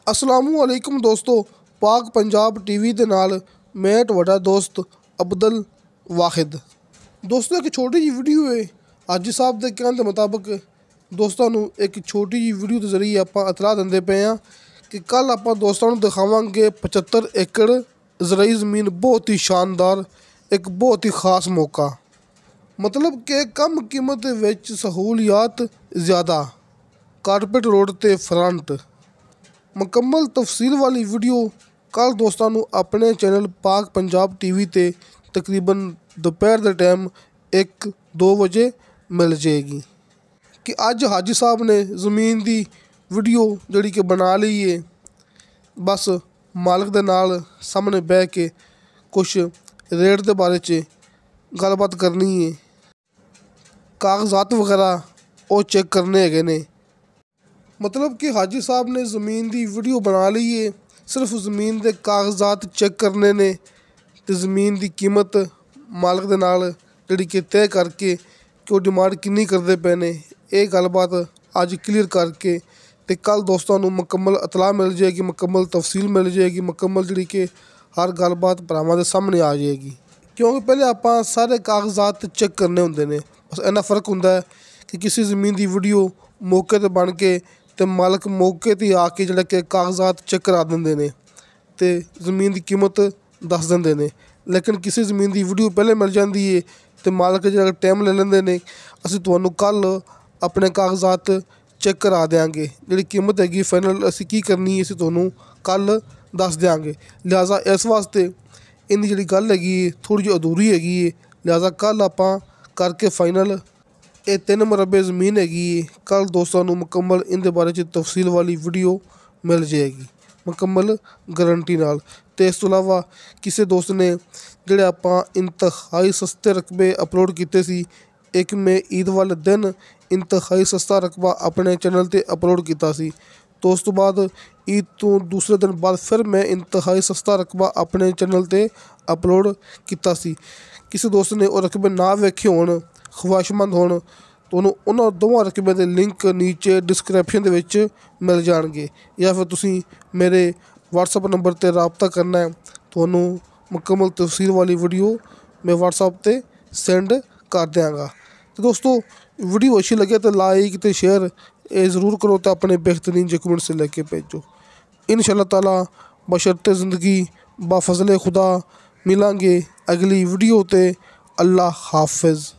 असलामुअलैकुम दोस्तों, पाक पंजाब टीवी ਦੇ ਨਾਲ मैं ਤੁਹਾਡਾ ਦੋਸਤ ਅਬਦੁਲ ਵਾਹਿਦ। ਦੋਸਤੋ, ਇੱਕ ਛੋਟੀ ਜਿਹੀ ਵੀਡੀਓ ਹੈ। ਹਾਜੀ ਸਾਹਿਬ ਦੇ ਕਹਿਣ ਦੇ ਮੁਤਾਬਕ ਦੋਸਤਾਂ ਨੂੰ ਇੱਕ ਛੋਟੀ ਜਿਹੀ ਵੀਡੀਓ ਦੇ ਜ਼ਰੀਏ ਆਪਾਂ ਇਤਲਾਹ ਦਿੰਦੇ ਪਏ ਹਾਂ ਕਿ ਕੱਲ੍ਹ ਆਪਾਂ ਦੋਸਤਾਂ ਨੂੰ ਦਿਖਾਵਾਂਗੇ 75 ਏਕੜ ਜ਼ਰਾਈ ਜ਼ਮੀਨ, ਬਹੁਤ ਹੀ ਸ਼ਾਨਦਾਰ, ਇੱਕ ਬਹੁਤ ਹੀ ਖਾਸ ਮੌਕਾ। ਮਤਲਬ ਕਿ ਕਮ ਕੀਮਤ ਦੇ ਵਿੱਚ ਸਹੂਲੀਅਤ ज़्यादा, कारपेट रोड ते फ्रंट। मुकम्मल तफसील वाली वीडियो कल दोस्तों अपने चैनल पाक पंजाब टीवी ते तकरीबन दोपहर के टाइम 1-2 बजे मिल जाएगी कि अज हाजी साहब ने ज़मीन की वीडियो जिहड़ी कि बना ली है। बस मालिक दे नाल सामने बह के कुछ रेट के बारे च गलबात करनी है, कागजात वगैरह वो चेक करने है ने। मतलब कि हाजी साहब ने ज़मीन की वीडियो बना ली है, सिर्फ ज़मीन के कागजात चेक करने ने ते ज़मीन की कीमत मालिक दे नाल जिहड़ी कि तय करके कि वो डिमांड किन्नी करते पे ने, ये गलबात अज क्लीयर करके ते कल दोस्तों मुकम्मल इतलाह मिल जाएगी, मुकम्मल तफसील मिल जाएगी, मुकम्मल जिहड़ी कि हर गलबात भरावां दे सामने आ जाएगी। क्योंकि पहले आपां सारे कागजात चेक करने होंदे ने। बस इन्ना फर्क हुंदा है कि किसी ज़मीन की वीडियो मौके ते बन के ते मालक मौके ते आके जिहड़ा कि कागजात चेक करा देंदे ने ते ज़मीन की कीमत दस देंदे ने। लेकिन किसी ज़मीन की वीडियो पहले मिल जाती है तो मालक जिहड़ा टाइम ले लेंदे ने, असीं तुहानूं कल अपने कागजात चेक करा देंगे, जिहड़ी कीमत हैगी फाइनल असीं की करनी है असीं तुहानूं कल दस देंगे। लिहाजा इस वास्ते इन्दी जिहड़ी गल हैगी थोड़ी जी अधूरी हैगी है। लिहाजा कल आपां करके फाइनल ये 3 मरबे ज़मीन हैगी, कल दोस्तों मुकम्मल इन बारे तफसील वाली वीडियो मिल जाएगी, मुकम्मल गारंटी नाल। ते इस तो इलावा किसी दोस्त ने जिहड़े आपां इंतहाई सस्ते रकबे अपलोड किए सी, एक मैं ईद वाले दिन इंतहाई सस्ता रकबा अपने चैनल ते अपलोड किया सी, तो उस तो बाद ईद तो दूसरे दिन बाद फिर मैं इंतहाई सस्ता रकबा अपने चैनल ते अपलोड किया सी। किसी दोस्त ने वो रकबे ना वेखे होण, ख्वाहिशमंद होण, तो उन्होंने दोवां रकबे के लिंक नीचे डिस्क्रिप्शन के मिल जाएंगे, या फिर तुसीं मेरे व्हाट्सअप नंबर पर रबता करना है, तो मुकम्मल तफसील वाली वीडियो मैं व्हाट्सअप पर सेंड कर देंगा। तो दोस्तों, वीडियो अच्छी लगे तो लाइक तो शेयर ये ज़रूर करो, तो अपने बेहतरीन कमेंट से लेके भेजो। इंशाअल्लाह ताला बशर्ते ज़िंदगी बाफजले खुदा मिलांगे अगली वीडियो ते। अल्लाह हाफिज़।